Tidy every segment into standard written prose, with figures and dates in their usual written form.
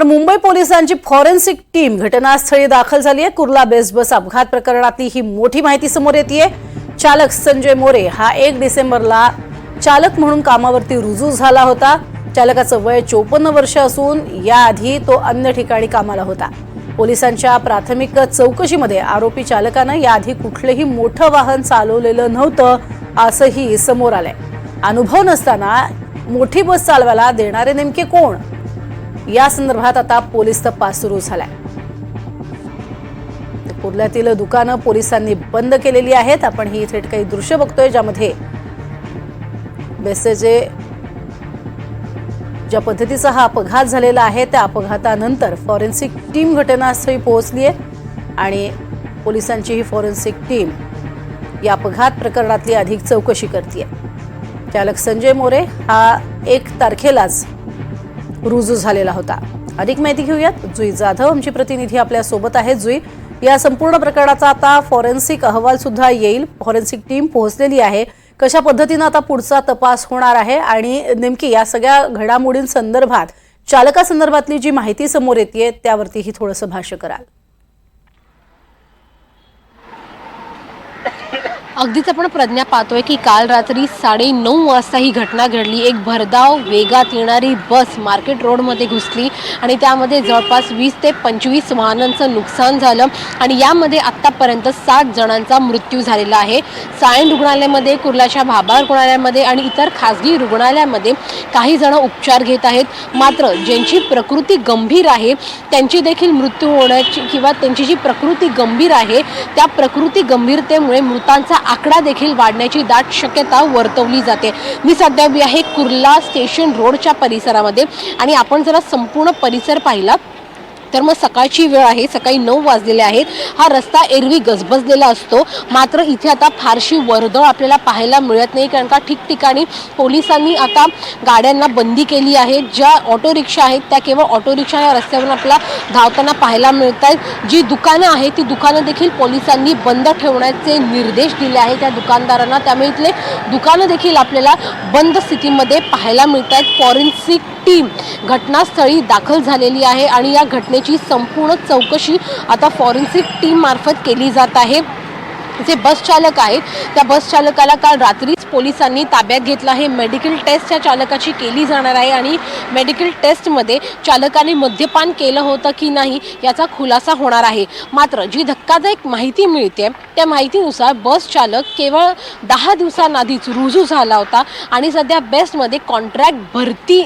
तर मुंबई पोलिसांची forensic team घटनास्थळी दाखल झाली आहे। कुर्ला बेस्ट बस अपघात प्रकरणातली ही मोठी माहिती समोर येते। चालक संजय मोरे हा 1 डिसेंबरला चालक म्हणून कामावरती रुजू झाला होता। चालकाचं वय 54 वर्ष असून याआधी तो अन्य ठिकाणी कामाला होता। पोलिसांच्या प्राथमिक चौकशीमध्ये आरोपी चालकानं याआधी कुठलेही मोठं वाहन चालवलेलं नव्हतं असंही समोर आलंय। अनुभव नसताना मोठी बस चालवायला देणारे नेमके कोण, या संदर्भात आता पोलीस तपास सुरू झालाय। कुर्ल्यातील दुकानं पोलिसांनी बंद केलेली आहेत। आपण ही थेट काही दृश्य बघतोय ज्यामध्ये बेस्टचे ज्या पद्धतीचा हा अपघात झालेला आहे त्या अपघातानंतर फॉरेन्सिक टीम घटनास्थळी पोहोचली आहे आणि पोलिसांची ही फॉरेन्सिक टीम या अपघात प्रकरणातली अधिक चौकशी करते। चालक संजय मोरे हा 1 तारखेलाच रुजू झालेला होता। अधिक माहिती घेऊयात, जुई जाधव आमची प्रतिनिधी आपल्या सोबत आहे। जुई, या संपूर्ण प्रकरणाचा आता फॉरेन्सिक अहवाल सुद्धा येईल, फॉरेन्सिक टीम पोहोचलेली आहे। कशा पद्धतीने आता पुढचा तपास होणार आहे आणि नेमकी या सगळ्या घडामोडींसंदर्भात चालकासंदर्भातली जी माहिती समोर येते त्यावरतीही थोडंसं भाष्य कराल? अगदीच आपण प्रज्ञा पाहतोय की काल रात्री 9:30 वाजता ही घटना घडली। एक भरधाव वेगात येणारी बस मार्केट रोडमध्ये घुसली आणि त्यामध्ये जवळपास 20 ते 25 वाहनांचं नुकसान झालं आणि यामध्ये आतापर्यंत 7 जणांचा मृत्यू झालेला आहे। सायन रुग्णालयामध्ये, कुर्ल्याच्या भाबार रुग्णालयामध्ये आणि इतर खासगी रुग्णालयामध्ये काही जण उपचार घेत आहेत। मात्र ज्यांची प्रकृती गंभीर आहे त्यांची देखील मृत्यू होण्याची किंवा त्यांची जी प्रकृती गंभीर आहे त्या प्रकृती गंभीरतेमुळे मृतांचा आकडा देखील वाढण्याची दाट शक्यता वर्तवली जाते। मी सध्या आहे कुर्ला स्टेशन रोडच्या परिसरामध्ये आणि आपण जरा संपूर्ण परिसर पाहिला तर मग सकाळची वेळ आहे, सकाळी 9 वाजलेले आहेत। हा रस्ता एरवी गजबजलेला असतो, मात्र इथे आता फारशी वर्दळ आपल्याला पाहायला मिळत नाही, कारण का ठिकठिकाणी पोलिसांनी आता गाड्यांना बंदी केली आहे। ज्या ऑटो रिक्षा आहेत त्या केवळ ऑटो रिक्षा या रस्त्यावरून आपल्याला धावताना पाहायला मिळत आहेत। जी दुकानं आहेत ती दुकानं देखील पोलिसांनी बंद ठेवण्याचे निर्देश दिले आहेत त्या दुकानदारांना, त्यामुळे इथले दुकानं देखील आपल्याला बंद स्थितीमध्ये पाहायला मिळत आहेत। फॉरेन्सिक टीम घटनास्थळी दाखल झालेली आहे आणि या घटनेची संपूर्ण चौकशी आता फॉरेन्सिक टीम मार्फत केली जात आहे। जे बस चालक आहेत त्या बस चालकाला काल रात्रीच पोलिसांनी ताब्यात घेतलं आहे। मेडिकल टेस्ट त्या चालकाची केली जाणार आहे आणि मेडिकल टेस्टमध्ये चालकाने मद्यपान केलं होतं की नाही याचा खुलासा होणार आहे। मात्र जी धक्कादायक माहिती मिळते त्या माहितीनुसार बस चालक केवळ 10 दिवसांआधीच रुजू झाला होता आणि सध्या बेस्टमध्ये कॉन्ट्रॅक्ट भरती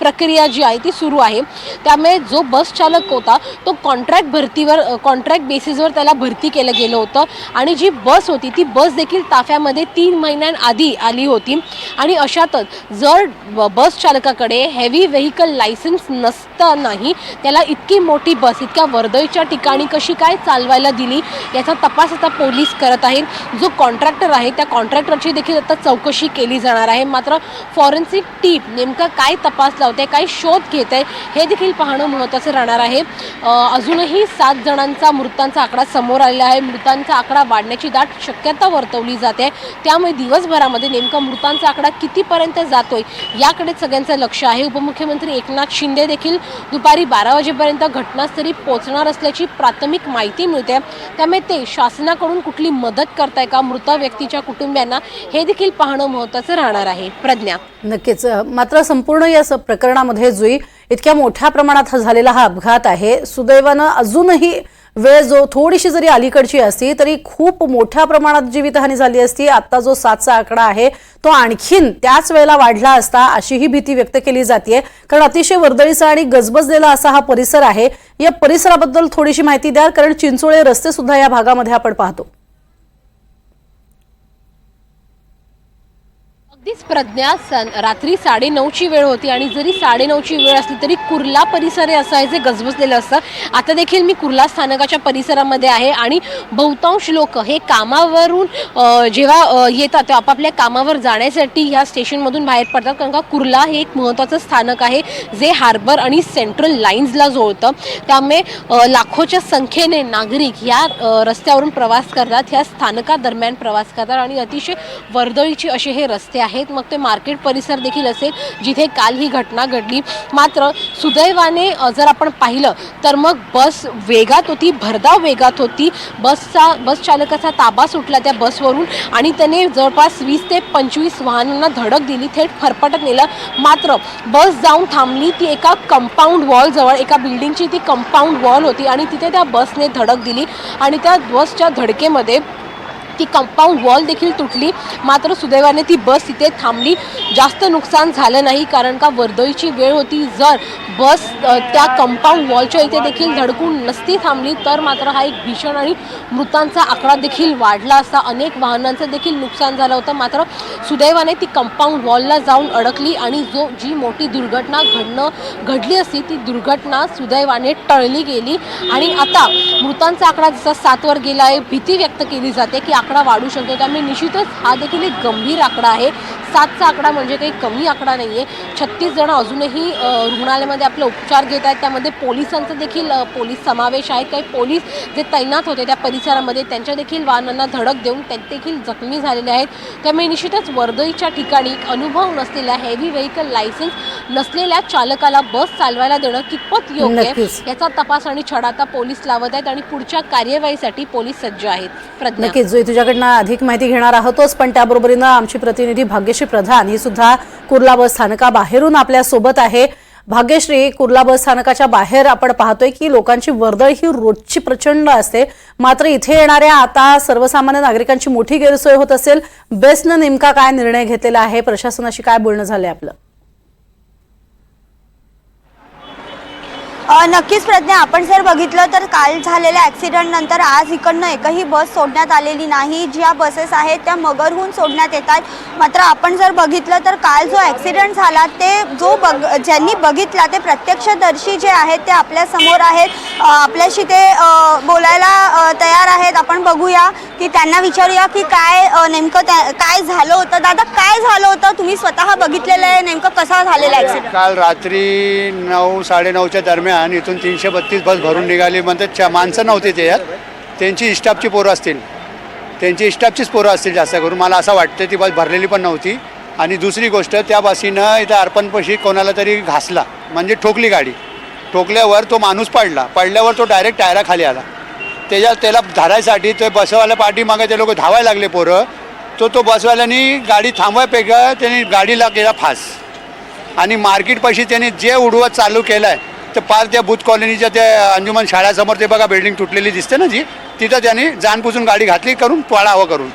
प्रक्रिया जी आहे ती सुरू आहे। त्यामुळे जो बस चालक होता तो कॉन्ट्रॅक्ट बेसिसवर त्याला भरती केलं गेलं होतं आणि जी बस होती ती बस देखील ताफ्यामध्ये 3 महिन्यांआधी आली होती आणि अशातच जर बस चालकाकडे हेवी व्हेकल लायसन्स नसतानाही त्याला इतकी मोठी बस इतक्या वर्दळीच्या ठिकाणी कशी काय चालवायला दिली याचा तपास आता पोलीस करत आहेत। जो कॉन्ट्रॅक्टर आहे त्या कॉन्ट्रॅक्टरची देखील आता चौकशी केली जाणार आहे। मात्र फॉरेन्सिक टीम नेमका काय तपास लावते, काय शोध घेत आहे हे देखील पाहणं महत्त्वाचं राहणार आहे। अजूनही 7 जणांचा मृतांचा आकडा समोर आलेला आहे। मृतांचा आकडा वाढण्याची दाट शक्यता वर्तवली जाते, त्यामुळे दिवसभरामध्ये नेमका मृतांचा आकडा कितीपर्यंत जातोय याकडे सगळ्यांचं लक्ष आहे। उपमुख्यमंत्री एकनाथ शिंदे देखील दुपारी 12 वाजेपर्यंत घटनास्थळी पोहोचणार असल्याची प्राथमिक माहिती मिळते, त्यामुळे ते शासनाकडून कुठली मदत करताय का मृत व्यक्तीच्या कुटुंबियांना हे देखील पाहणं महत्त्वाचं राहणार आहे। प्रज्ञा, नक्कीच। मात्र संपूर्ण या प्रकरणामध्ये जुई इतक्या मोठ्या प्रमाणात झालेला हा अपघात आहे, सुदैवानं अजूनही वेळ जो थोडीशी जरी अलीकडची असती तरी खूप मोठ्या प्रमाणात जीवितहानी झाली असती। आता जो 7चा आकडा आहे तो आणखीन त्याच वेळेला वाढला असता अशी ही भीती व्यक्त केली जाते, कारण अतिशय वर्दळीचा आणि गजबजलेला असा हा परिसर आहे। या परिसराबद्दल थोडीशी माहिती द्या, कारण चिंचोळे रस्ते सुद्धा या भागामध्ये आपण पाहतो। अगदीच प्रज्ञा, रात्री 9:30ची वेळ होती आणि जरी 9:30ची वेळ असली तरी कुर्ला परिसर असं आहे जे गजबजलेलं असतं। आता देखील मी कुर्ला स्थानकाच्या परिसरामध्ये आहे आणि बहुतांश लोक हे कामावरून जेव्हा येतात तेव्हा आपापल्या कामावर जाण्यासाठी ह्या स्टेशनमधून बाहेर पडतात, कारण का कुर्ला हे एक महत्त्वाचं स्थानक आहे जे हार्बर आणि सेंट्रल लाईन्सला जोडतं। त्यामुळे लाखोच्या संख्येने नागरिक ह्या रस्त्यावरून प्रवास करतात, ह्या स्थानकादरम्यान प्रवास करतात आणि अतिशय वर्दळीचे असे हे रस्ते आहेत। आहेत, मग ते मार्केट परिसर देखील असेल जिथे काल ही घटना घडली। मात्र सुदैवाने जर आपण पाहिलं तर मग बस वेगात होती, भरधाव वेगात होती, बस चालकाचा ताबा सुटला त्या बसवरून आणि त्याने जवळपास 20 ते 25 वाहनांना धडक दिली, थेट फरफटत नेलं। मात्र बस जाऊन थांबली ती एका कंपाऊंड वॉल जवळ, एका बिल्डिंगची ती कंपाऊंड वॉल होती आणि तिथे त्या बसने धडक दिली आणि त्या बसच्या धडकेमध्ये ती कंपाऊंड वॉल देखील तुटली। मात्र सुदैवाने ती बस तिथे थांबली, जास्त नुकसान झालं नाही, कारण का वर्दळीची वेळ होती। जर बस त्या कंपाऊंड वॉलच्या इथे देखील धडकून नसती थांबली तर मात्र हा एक भीषण आणि मृतांचा आकडा देखील वाढला असता, अनेक वाहनांचं देखील नुकसान झालं होतं। मात्र सुदैवाने ती कंपाऊंड वॉलला जाऊन अडकली आणि जी मोठी दुर्घटना घडली असती ती दुर्घटना सुदैवाने टळली गेली आणि आता मृतांचा आकडा जसा 7 वर गेला आहे, भीती व्यक्त केली जाते की आकडा वाढू शकतो। त्यामुळे निश्चितच हा देखील एक गंभीर आकडा आहे। 7चा आकडा म्हणजे काही कमी आकडा नाही आहे। 36 जण अजूनही रुग्णालयामध्ये आपले उपचार घेत आहेत, त्यामध्ये पोलिसांचा देखील पोलीस समावेश आहे। काही पोलीस जे तैनात होते त्या परिसरामध्ये त्यांच्या देखील वाहनांना धडक देऊन ते देखील जखमी झालेले आहेत। त्यामुळे निश्चितच वर्दळीच्या ठिकाणी अनुभव नसलेल्या, हेवी व्हेकल लायसन्स नसलेल्या चालकाला बस चालवायला देणं कितपत योग्य आहे याचा तपास आणि छडा आता पोलीस लावत आहेत आणि पुढच्या कार्यवाहीसाठी पोलीस सज्ज आहेत। प्रज्ञा, नक्कीच जोई, तुझ्याकडनं अधिक माहिती घेणार आहोतच, पण त्याबरोबरीनं आमची प्रतिनिधी भाग्यश्री प्रधान ही सुद्धा कुर्ला बस स्थानकाबाहेरून आपल्या सोबत आहे। भाग्यश्री, कुर्ला बस स्थानकाच्या बाहेर आपण पाहतोय की लोकांची वर्दळ ही रोजची प्रचंड असते, मात्र इथे येणाऱ्या आता सर्वसामान्य नागरिकांची मोठी गैरसोय होत असेल। बेस्टनं नेमका काय निर्णय घेतलेला आहे, प्रशासनाशी काय बोलणं झालंय आपलं? नक्कीच प्रज्ञा, आपण जर बघितलं तर काल झालेल्या ॲक्सिडेंट नंतर आज इकडनं एकही बस सोडण्यात आलेली नाही। ज्या बसेस आहेत त्या मगरहून सोडण्यात येतात। मात्र आपण जर बघितलं तर काल जो ॲक्सिडेंट झाला ते ज्यांनी बघितला ते प्रत्यक्षदर्शी जे आहेत ते आपल्या समोर आहेत, आपल्याशी ते बोलायला तयार आहेत। आपण बघूया की त्यांना विचारूया की काय नेमकं काय झालं होतं। दादा, काय झालं होतं? तुम्ही स्वतः बघितलेलं आहे, नेमकं कसा झालेला ॲक्सिडेंट? काल रात्री 9, 9:30च्या दरम्यान इथून 332 बस भरून निघाली, म्हणजे माणसं नव्हती त्याच्यात, त्यांची स्टाफची पोरं असतील, त्यांची स्टाफचीच पोरं असतील जास्त करून, मला असं वाटतं। ती बस भरलेली पण नव्हती। आणि दुसरी गोष्ट, त्या बसीनं इथं अर्पणपाशी कोणाला तरी घासला, म्हणजे ठोकली गाडी। ठोकल्यावर तो माणूस पडल्यावर तो डायरेक्ट टायराखाली आला। त्याला धरायसाठी तो बसवाल्या पाठीमागे ते लोक धावायला लागले पोरं, तो बसवाल्यांनी गाडी थांबवायपेक्षा त्यांनी गाडीला केला फास आणि मार्केटपाशी त्यांनी जे उडवत चालू केलं आहे तर पार त्या बुथ कॉलनीच्या त्या अंजुमन शाळेसमोर ते बघा बिल्डिंग तुटलेली दिसते ना जी, तिथं त्यांनी जाणपुसून गाडी घातली करून पळावं करून,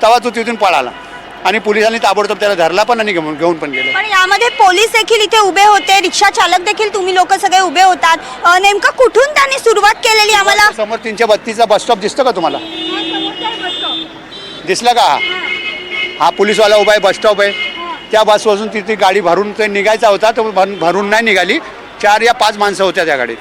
तेव्हा तो तिथून पळाला आणि पोलिसांनी ताबडतोब त्याला धरला पण आणि घेऊन पण गेले। पण यामध्ये पोलीस देखील इथे उभे होते, रिक्षा चालक देखील, तुम्ही लोक सगळे उभे होतात। नेमकं कुठून त्यांनी सुरुवात केलेली आम्हाला? समोर 332चा बस स्टॉप दिसतो का तुम्हाला? दिसला का? हा पोलीसवाला उभा आहे, बस स्टॉप आहे। त्या बसपासून तिथे गाडी भरून ते निघायचा होता, तो भरून नाही निघाली। 4 या 5 माणसं होत्या त्या गाडीत,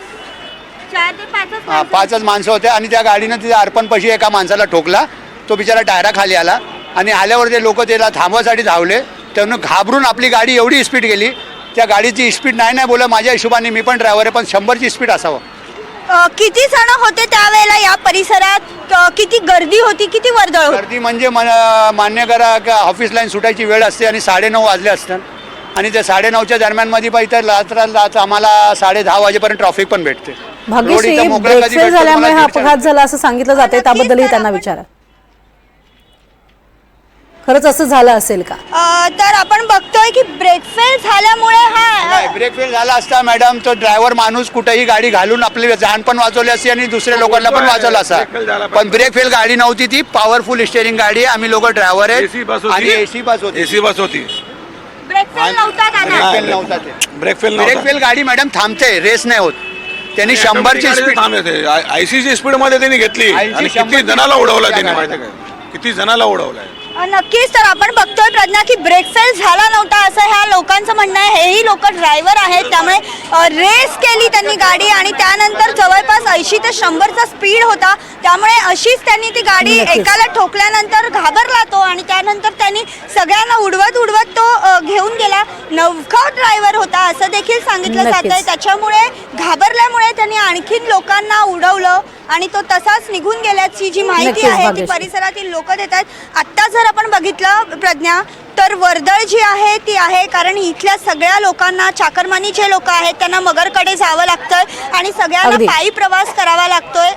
4 ते 5च हां 5च माणसं होत्या आणि त्या गाडीनं तिथे अर्पणपाशी एका माणसाला ठोकला, तो बिचारा टायराखाली आला आणि आल्यावर ते लोक त्याला थांबवायसाठी धावले, त्यानं घाबरून आपली गाडी एवढी स्पीड गेली। त्या गाडीची स्पीड नाही बोला, माझ्या हिशोबाने मी पण ड्रायव्हर आहे, पण 100ची स्पीड असावं। किती जण होते त्यावेळेला या परिसरात? किती गर्दी होती, किती वर्दळ होती? गर्दी म्हणजे मान्य करा की ऑफिस लाईन सुटायची वेळ असते आणि 9:30 वाजले असतात आणि त्या 9:30च्या दरम्यानमध्ये पण इथं रात्र आम्हाला 10:30 वाजेपर्यंत ट्रॅफिक पण भेटते। भाग्यश्री, ब्रेक फेल झाल्यामुळे हा अपघात झाला असं सांगितलं जाते, त्याबद्दलही त्यांना विचारा, खरंच असं झालं असेल का? तर आपण बघतोय की ब्रेक फेल झाल्यामुळे हा ब्रेक फेल झाला असता मॅडम, तो ड्रायव्हर माणूस कुठेही गाडी घालून आपली जान पण वाचवली असती आणि दुसऱ्या लोकांना पण वाचवलं असता, पण ब्रेक फेल गाडी नव्हती, ती पॉवरफुल स्टेअरिंग गाडी आहे। आम्ही लोक ड्रायव्हर आहे आणि एसी बस होती। ब्रेक फेल नव्हता दादा? ब्रेक फेल गाडी मॅडम थांबते, रेस नाही होत। त्यांनी 100ची स्पीड आयसीची स्पीड मध्ये त्यांनी घेतली आणि किती जणाला उडवला त्यांनी, माहिती काय किती जणाला उडवलाय? नक्कीच, तर आपण बघतोय प्रज्ञा की ब्रेक फेल झाला नव्हता असं ह्या लोकांचं म्हणणं आहे। हेही लोक ड्रायव्हर आहेत, त्यामुळे रेस केली त्यांनी गाडी आणि त्यानंतर जवळपास 80 ते 100चा स्पीड होता, त्यामुळे अशीच त्यांनी ती गाडी एकाला ठोकल्यानंतर घाबरला तो आणि त्यानंतर त्यांनी सगळ्यांना उडवत तो घेऊन गेला। नवखा ड्रायव्हर होता असं देखील सांगितलं जातंय, त्याच्यामुळे घाबरल्यामुळे त्यांनी आणखीन लोकांना उडवलं आणि तो तसाच निघून गेल्याची जी माहिती आहे ती परिसरातील लोक देतात। आत्ता जर आपण बघितलं प्रज्ञा तर वर्दळ जी आहे ती आहे, कारण इथल्या सगळ्या लोकांना, चाकरमानी जे लोक आहेत त्यांना मगरकडे जावं लागतंय आणि सगळ्यांना अगदी. पायी प्रवास करावा लागतोय.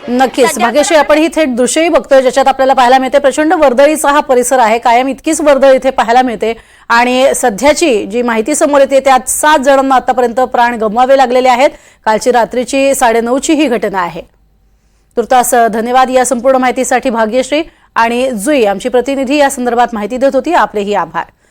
नक्कीच सध्या भाग्यश्री, आपण ही थेट दृश्यही बघतोय ज्याच्यात आपल्याला पाहायला मिळते प्रचंड वर्दळीचा हा परिसर आहे. कायम इतकीच वर्दळ इथे पाहायला मिळते आणि सध्याची जी माहिती समोर येते त्यात 7 जणांना आतापर्यंत प्राण गमवावे लागलेले आहेत. कालची रात्रीची 9:30ची ही घटना आहे. तुर्तास धन्यवाद या संपूर्ण माहितीसाठी भाग्यश्री. आणि जुई आमची प्रतिनिधी या संदर्भात माहिती देत होती. आपलेही आभार.